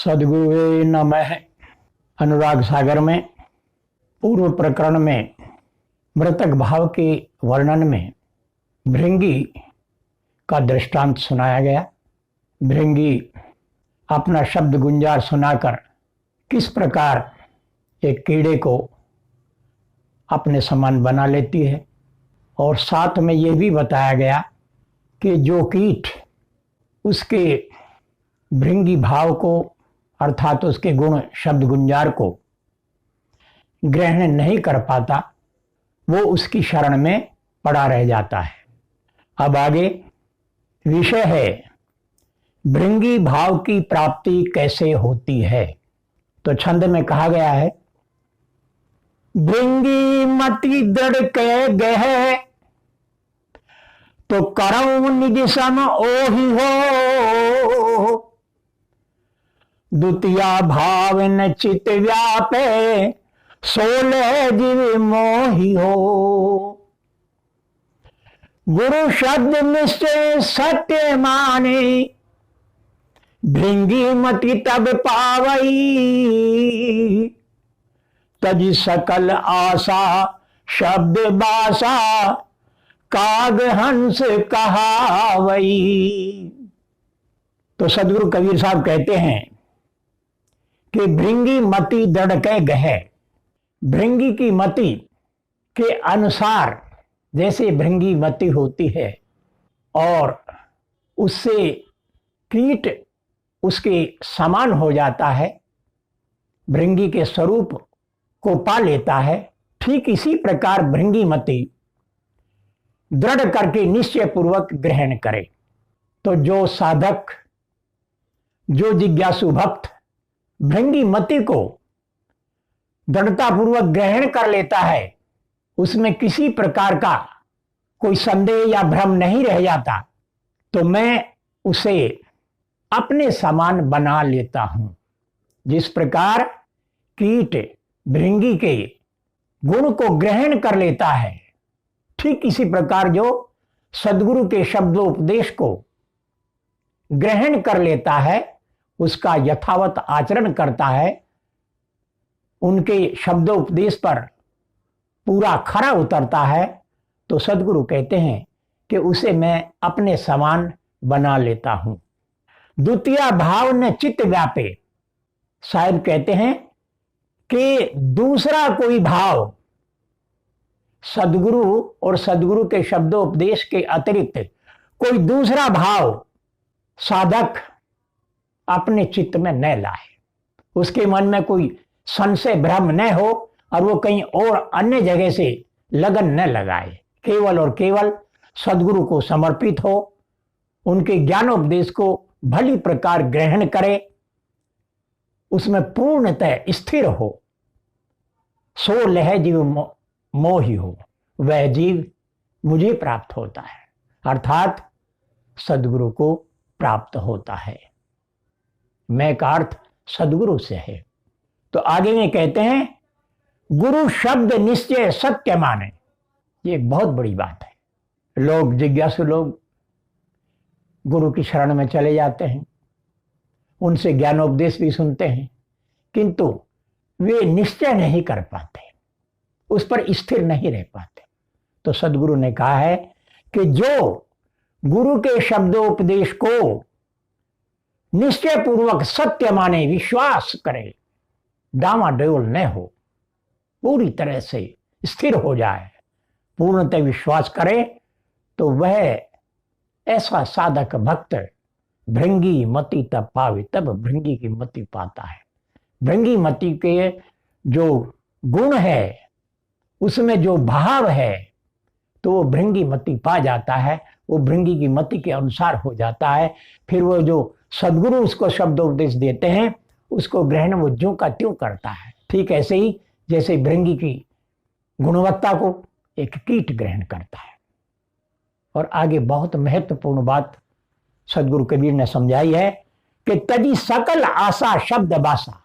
सद्गुरुवे नमः। अनुराग सागर में पूर्व प्रकरण में मृतक भाव के वर्णन में भृंगी का दृष्टांत सुनाया गया। भृंगी अपना शब्द गुंजार सुनाकर किस प्रकार एक कीड़े को अपने समान बना लेती है, और साथ में ये भी बताया गया कि जो कीट उसके भृंगी भाव को अर्थात उसके गुण शब्द गुंजार को ग्रहण नहीं कर पाता, वो उसकी शरण में पड़ा रह जाता है। अब आगे विषय है भृंगी भाव की प्राप्ति कैसे होती है। तो छंद में कहा गया है, भृंगी मति दृढ़ के गह तो करऊं निज सम ओहि हो, द्वितीया भाव न चित व्यापे सोलह जीव मोहि हो। गुरु शब्द निश्चय सत्य माने भृंगी मति तब पावई, तज सकल आशा शब्द बासा काग हंस कहावई। तो सदगुरु कबीर साहब कहते हैं कि भृंगी मति दृढ़ के गह, भृंगी की मति के अनुसार जैसे भृंगी मति होती है और उससे कीट उसके समान हो जाता है, भृंगी के स्वरूप को पा लेता है, ठीक इसी प्रकार भृंगी मति दृढ़ करके निश्चय पूर्वक ग्रहण करे। तो जो साधक, जो जिज्ञासु भक्त भृंगी मति को दृढ़ता पूर्वक ग्रहण कर लेता है, उसमें किसी प्रकार का कोई संदेह या भ्रम नहीं रह जाता, तो मैं उसे अपने समान बना लेता हूं। जिस प्रकार कीट भृंगी के गुण को ग्रहण कर लेता है, ठीक इसी प्रकार जो सद्गुरु के शब्दोपदेश को ग्रहण कर लेता है, उसका यथावत आचरण करता है, उनके शब्दोपदेश पर पूरा खरा उतरता है, तो सद्गुरु कहते हैं कि उसे मैं अपने समान बना लेता हूं। द्वितीय भाव ने चित्त व्यापे, शायद कहते हैं कि दूसरा कोई भाव सद्गुरु और सद्गुरु के शब्दोपदेश के अतिरिक्त कोई दूसरा भाव साधक अपने चित्त में न लाए, उसके मन में कोई संशय भ्रम न हो और वो कहीं और अन्य जगह से लगन न लगाए, केवल और केवल सद्गुरु को समर्पित हो, उनके ज्ञानोपदेश को भली प्रकार ग्रहण करे, उसमें पूर्णतः स्थिर हो। सो लह जीव मोहि हो, वह जीव मुझे प्राप्त होता है, अर्थात सद्गुरु को प्राप्त होता है। मैं का अर्थ सद्गुरु से है। तो आगे में कहते हैं गुरु शब्द निश्चय सत्य माने। ये एक बहुत बड़ी बात है। लोग, जिज्ञासु लोग गुरु की शरण में चले जाते हैं, उनसे ज्ञानोपदेश भी सुनते हैं, किंतु वे निश्चय नहीं कर पाते, उस पर स्थिर नहीं रह पाते। तो सद्गुरु ने कहा है कि जो गुरु के शब्दोपदेश को निश्चय पूर्वक सत्य माने, विश्वास करे, डामाडोल न हो, पूरी तरह से स्थिर हो जाए, पूर्णतः विश्वास करे, तो वह ऐसा साधक भक्त भृंगी मति तब पावे, तब भृंगी की मति पाता है। भृंगी मति के जो गुण है, उसमें जो भाव है, तो वो भृंगी मति पा जाता है, वो भृंगी की मति के अनुसार हो जाता है। फिर वो जो सद्गुरु उसको शब्दोपदेश देते हैं, उसको ग्रहण वो ज्यों का त्यों करता है। ठीक ऐसे ही जैसे भृंगी की गुणवत्ता को एक कीट ग्रहण करता है। और आगे बहुत महत्वपूर्ण बात सद्गुरु कबीर ने समझाई है कि तजी सकल आशा शब्द बासा।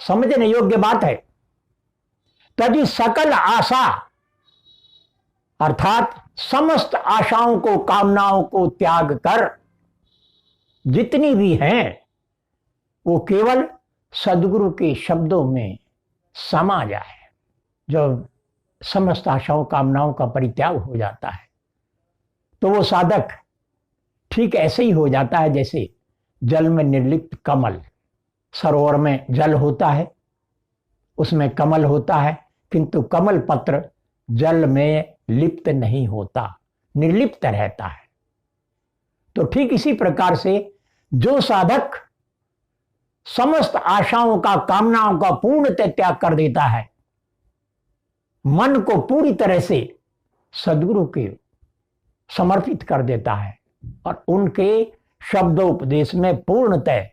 समझने योग्य बात है। तजी सकल आशा अर्थात समस्त आशाओं को, कामनाओं को त्याग कर जितनी भी हैं वो केवल सदगुरु के शब्दों में समा जाए। जब समस्त आशाओं कामनाओं का परित्याग हो जाता है तो वो साधक ठीक ऐसे ही हो जाता है जैसे जल में निर्लिप्त कमल। सरोवर में जल होता है, उसमें कमल होता है, किंतु कमल पत्र जल में लिप्त नहीं होता, निर्लिप्त रहता है। तो ठीक इसी प्रकार से जो साधक समस्त आशाओं का कामनाओं का पूर्णतः त्याग कर देता है, मन को पूरी तरह से सदगुरु के समर्पित कर देता है और उनके शब्दोपदेश में पूर्णतः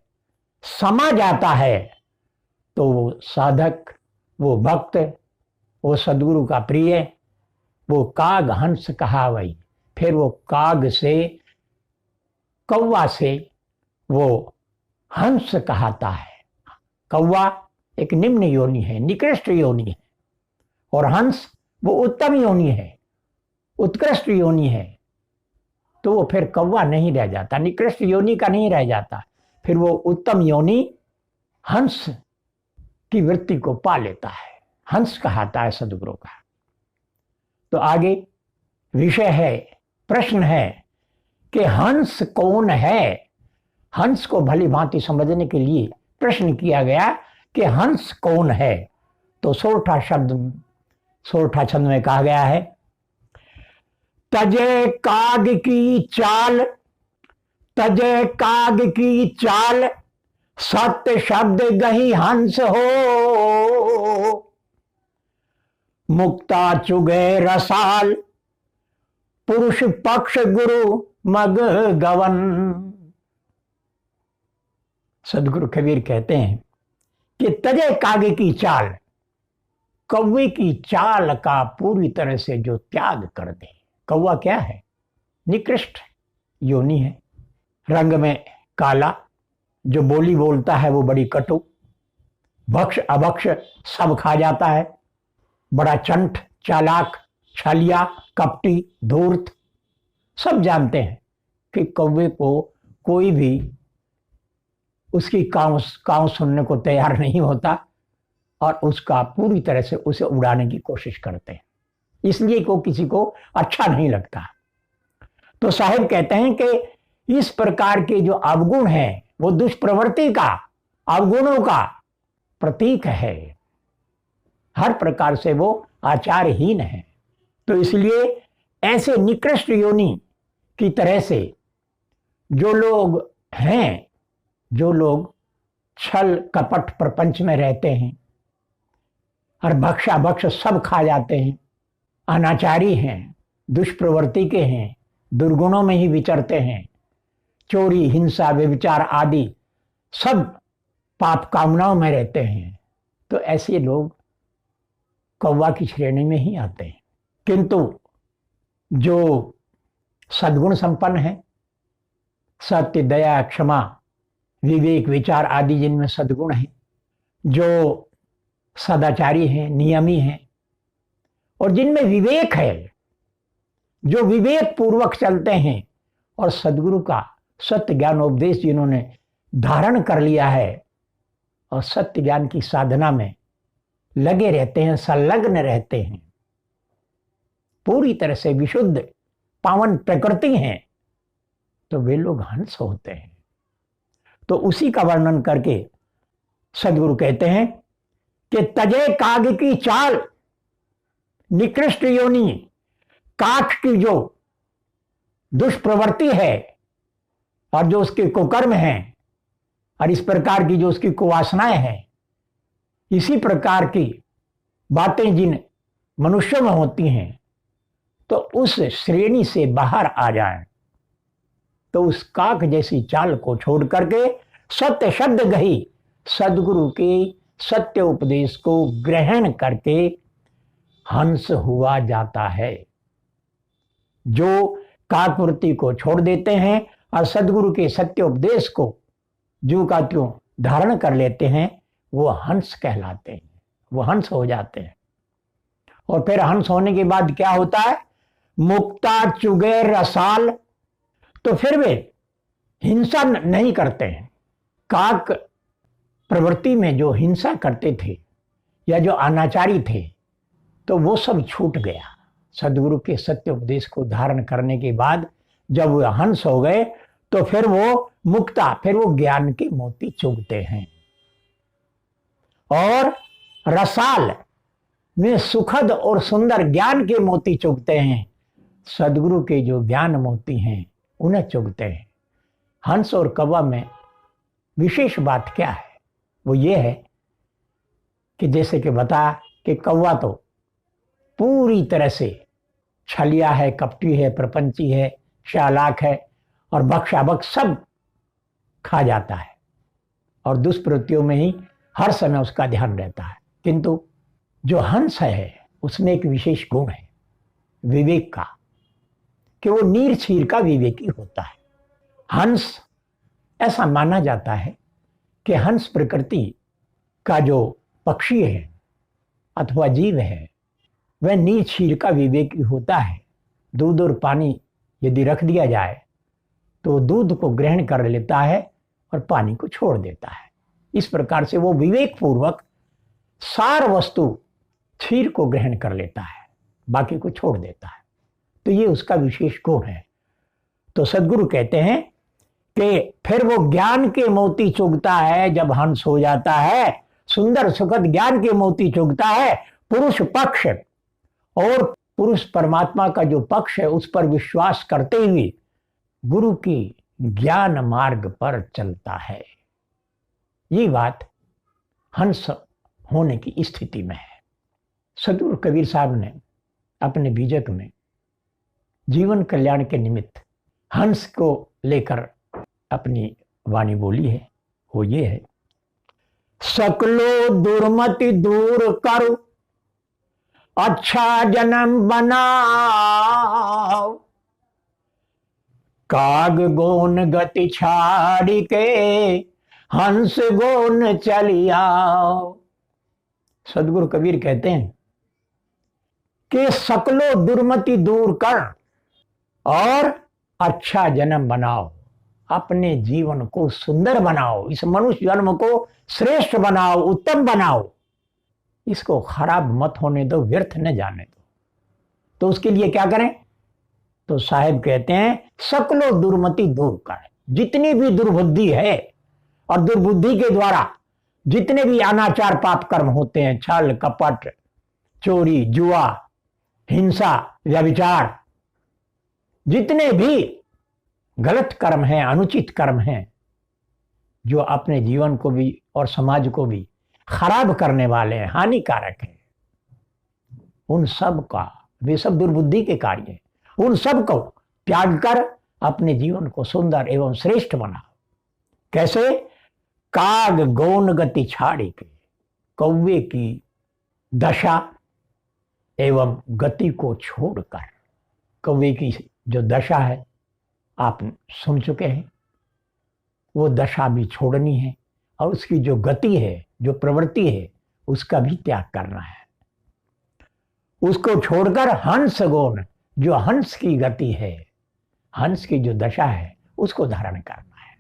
समा जाता है, तो वो साधक, वो भक्त, वो सदगुरु का प्रिय, वो काग हंस कहावई। फिर वो काग से, कौवा से वो हंस कहाता है। कौवा एक निम्न योनि है, निकृष्ट योनि है, और हंस वो उत्तम योनि है, उत्कृष्ट योनि है। तो वो फिर कौवा नहीं रह जाता, निकृष्ट योनि का नहीं रह जाता, फिर वो उत्तम योनि हंस की वृत्ति को पा लेता है, हंस कहाता है सदगुरु का। तो आगे विषय है, प्रश्न है कि हंस कौन है। हंस को भली भांति समझने के लिए प्रश्न किया गया कि हंस कौन है। तो सोरठा छंद में कहा गया है, तजे काग की चाल, तजे काग की चाल, सत्य शब्द गही हंस हो, मुक्ता चुगे रसाल, पुरुष पक्ष गुरु मग गवन। सदगुरु कबीर कहते हैं कि तजे कागे की चाल, कौवे की चाल का पूरी तरह से जो त्याग कर दे। कौवा क्या है? निकृष्ट योनि है, रंग में काला, जो बोली बोलता है वो बड़ी कटु, भक्ष अभक्ष सब खा जाता है, बड़ा चंट, चालाक, छलिया, कपटी, धूर्त। सब जानते हैं कि कौवे को कोई भी उसकी काव सुनने को तैयार नहीं होता और उसका पूरी तरह से उसे उड़ाने की कोशिश करते हैं, इसलिए को किसी को अच्छा नहीं लगता। तो साहिब कहते हैं कि इस प्रकार के जो अवगुण हैं वो दुष्प्रवृत्ति का, अवगुणों का प्रतीक है, हर प्रकार से वो आचारहीन है। तो इसलिए ऐसे निकृष्ट योनि की तरह से जो लोग हैं, जो लोग छल कपट प्रपंच में रहते हैं और भक्षा भक्ष सब खा जाते हैं, अनाचारी हैं, दुष्प्रवृत्ति के हैं, दुर्गुणों में ही विचरते हैं, चोरी, हिंसा, व्यभिचार आदि सब पाप कामनाओं में रहते हैं, तो ऐसे लोग कौवा की श्रेणी में ही आते हैं। किंतु जो सद्गुण संपन्न है, सत्य, दया, क्षमा, विवेक, विचार आदि जिनमें सद्गुण है, जो सदाचारी हैं, नियमी हैं, और जिनमें विवेक है, जो विवेक पूर्वक चलते हैं और सद्गुरु का सत्य ज्ञान उपदेश जिन्होंने धारण कर लिया है और सत्य ज्ञान की साधना में लगे रहते हैं, संलग्न रहते हैं, पूरी तरह से विशुद्ध पावन प्रकृति हैं, तो वे लोग हंस होते हैं। तो उसी का वर्णन करके सदगुरु कहते हैं कि तजे काग की चाल, निकृष्ट योनि, काक की जो दुष्प्रवृत्ति है और जो उसके कुकर्म हैं और इस प्रकार की जो उसकी कुवासनाएं हैं, इसी प्रकार की बातें जिन मनुष्यों में होती हैं, तो उस श्रेणी से बाहर आ जाएं, तो उस काक जैसी चाल को छोड़ करके सत्य शब्द गही, सदगुरु के सत्य उपदेश को ग्रहण करके हंस हुआ जाता है। जो काकवृत्ति को छोड़ देते हैं और सदगुरु के सत्य उपदेश को जो का त्यों धारण कर लेते हैं, वो हंस कहलाते हैं, वो हंस हो जाते हैं। और फिर हंस होने के बाद क्या होता है? मुक्ता चुगे रसाल, तो फिर वे हिंसा नहीं करते हैं। काक प्रवृत्ति में जो हिंसा करते थे या जो अनाचारी थे, तो वो सब छूट गया। सदगुरु के सत्य उपदेश को धारण करने के बाद जब वो हंस हो गए तो फिर वो मुक्ता, फिर वो ज्ञान के मोती चुगते हैं और रसाल में सुखद और सुंदर ज्ञान के मोती चुगते हैं। सदगुरु के जो ज्ञान मोती हैं उन्हें चुगते हैं। हंस और कौवा में विशेष बात क्या है? वो ये है कि जैसे कि बता कि कौवा तो पूरी तरह से छलिया है, कपटी है, प्रपंची है, चालाक है और बख्शाबख सब खा जाता है और दुष्प्रवृत्तियों में ही हर समय उसका ध्यान रहता है। किंतु जो हंस है उसमें एक विशेष गुण है विवेक का, कि वो नीर छीर का विवेकी होता है। हंस, ऐसा माना जाता है कि हंस प्रकृति का जो पक्षी है अथवा जीव है वह नीर छीर का विवेकी होता है। दूध और पानी यदि रख दिया जाए तो दूध को ग्रहण कर लेता है और पानी को छोड़ देता है। इस प्रकार से वो विवेक पूर्वक सार वस्तु क्षीर को ग्रहण कर लेता है, बाकी को छोड़ देता है। तो ये उसका विशेष गुण है। तो सदगुरु कहते हैं कि फिर वो ज्ञान के मोती चुगता है। जब हंस हो जाता है, सुंदर सुखद ज्ञान के मोती चुगता है, पुरुष पक्ष और पुरुष परमात्मा का जो पक्ष है उस पर विश्वास करते हुए गुरु की ज्ञान मार्ग पर चलता है। ये बात हंस होने की स्थिति में है। सदगुरु कबीर साहब ने अपने बीजक में जीवन कल्याण के निमित्त हंस को लेकर अपनी वाणी बोली है। वो ये है, सकलो दुर्मति दूर करो, अच्छा जन्म बनाओ, काग गोन गति छाड़ी के हंस गोन चली आओ। सदगुरु कबीर कहते हैं कि सकलो दुर्मति दूर कर और अच्छा जन्म बनाओ, अपने जीवन को सुंदर बनाओ, इस मनुष्य जन्म को श्रेष्ठ बनाओ, उत्तम बनाओ, इसको खराब मत होने दो, व्यर्थ न जाने दो। तो उसके लिए क्या करें? तो साहिब कहते हैं सकलो दुर्मति दूर कर। जितनी भी दुर्बुद्धि है और दुर्बुद्धि के द्वारा जितने भी अनाचार पाप कर्म होते हैं, छल कपट, चोरी, जुआ, हिंसा, व्यभिचार, जितने भी गलत कर्म हैं, अनुचित कर्म हैं, जो अपने जीवन को भी और समाज को भी खराब करने वाले हैं, हानिकारक हैं, उन सब का, वे सब दुर्बुद्धि के कार्य हैं, उन सब को त्याग कर अपने जीवन को सुंदर एवं श्रेष्ठ बनाओ। कैसे? काग गौन गति छाड़ी के, कौवे की दशा एवं गति को छोड़कर। कौवे की जो दशा है आप सुन चुके हैं, वो दशा भी छोड़नी है और उसकी जो गति है, जो प्रवृत्ति है, उसका भी त्याग करना है। उसको छोड़कर हंस गौन, जो हंस की गति है, हंस की जो दशा है, उसको धारण करना है।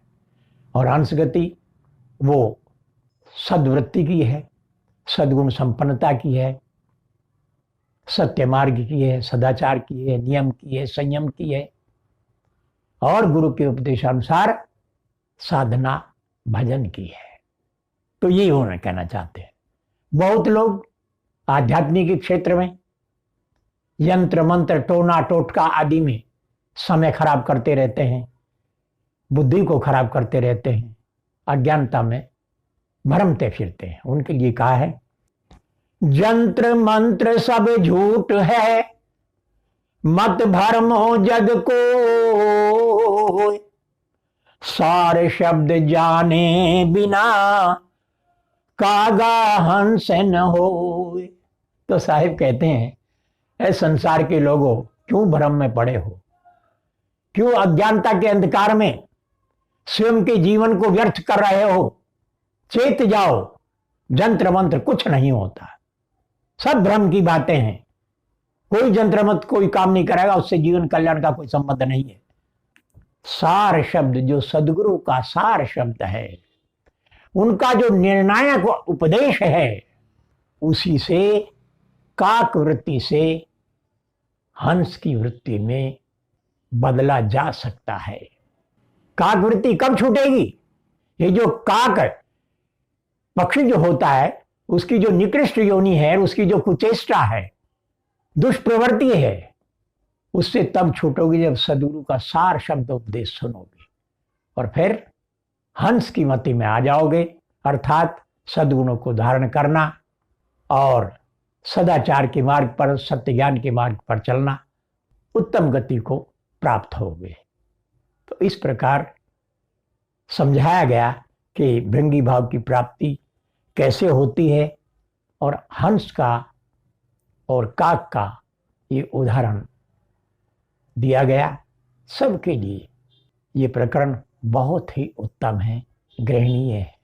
और हंस गति वो सद्वृत्ति की है, सद्गुण संपन्नता की है, सत्य मार्ग की है, सदाचार की है, नियम की है, संयम की है और गुरु के उपदेशानुसार साधना भजन की है। तो ये होना कहना चाहते हैं। बहुत लोग आध्यात्मिक क्षेत्र में यंत्र मंत्र टोना टोटका आदि में समय खराब करते रहते हैं, बुद्धि को खराब करते रहते हैं, अज्ञानता में भ्रमते फिरते हैं। उनके लिए कहा है, जंत्र मंत्र सब झूठ है, मत भरमो जग को, सारे शब्द जाने बिना कागा हंस न हो। तो साहिब कहते हैं, ऐ संसार के लोगों, क्यों भ्रम में पड़े हो, क्यों अज्ञानता के अंधकार में स्वयं के जीवन को व्यर्थ कर रहे हो? चेत जाओ, जंत्र मंत्र कुछ नहीं होता, सब भ्रम की बातें हैं। कोई जंत्र मंत्र कोई काम नहीं करेगा, उससे जीवन कल्याण का कोई संबंध नहीं है। सार शब्द, जो सदगुरु का सार शब्द है, उनका जो निर्णायक उपदेश है उसी से काक वृत्ति से हंस की वृत्ति में बदला जा सकता है। काक वृत्ति कब छूटेगी? ये जो काक पक्षी जो होता है उसकी जो निकृष्ट योनि है, उसकी जो कुचेष्टा है, दुष्प्रवृत्ति है, उससे तब छूटोगी जब सदगुरु का सार शब्द उपदेश सुनोगे और फिर हंस की मति में आ जाओगे, अर्थात सद्गुणों को धारण करना और सदाचार के मार्ग पर, सत्य ज्ञान के मार्ग पर चलना, उत्तम गति को प्राप्त होगे। तो इस प्रकार समझाया गया कि भृंगी भाव की प्राप्ति कैसे होती है और हंस का और काक का ये उदाहरण दिया गया। सबके लिए ये प्रकरण बहुत ही उत्तम है, ग्रहणीय है।